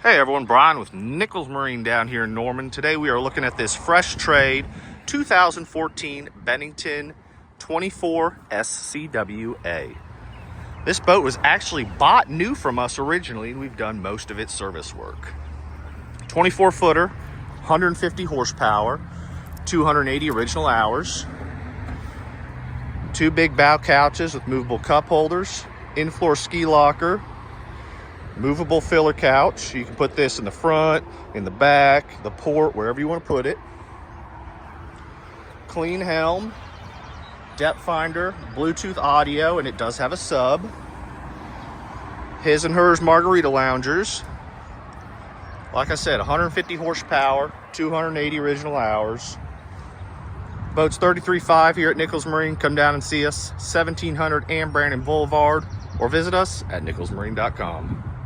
Hey everyone, Brian with Nichols Marine down here in Norman. Today we are looking at this fresh trade 2014 Bennington 24 SCWA. This boat was actually bought new from us originally, and we've done most of its service work. 24 footer, 150 horsepower, 280 original hours, 2 big bow couches with movable cup holders, in-floor ski locker, movable filler couch. You can put this in the front, in the back, the port, wherever you want to put it. Clean helm, depth finder, Bluetooth audio, and it does have a sub. His and hers margarita loungers. Like I said, 150 horsepower, 280 original hours. Boat's 33.5 here at Nichols Marine. Come down and see us, 1700 Brandon Boulevard, or visit us at nicholsmarine.com.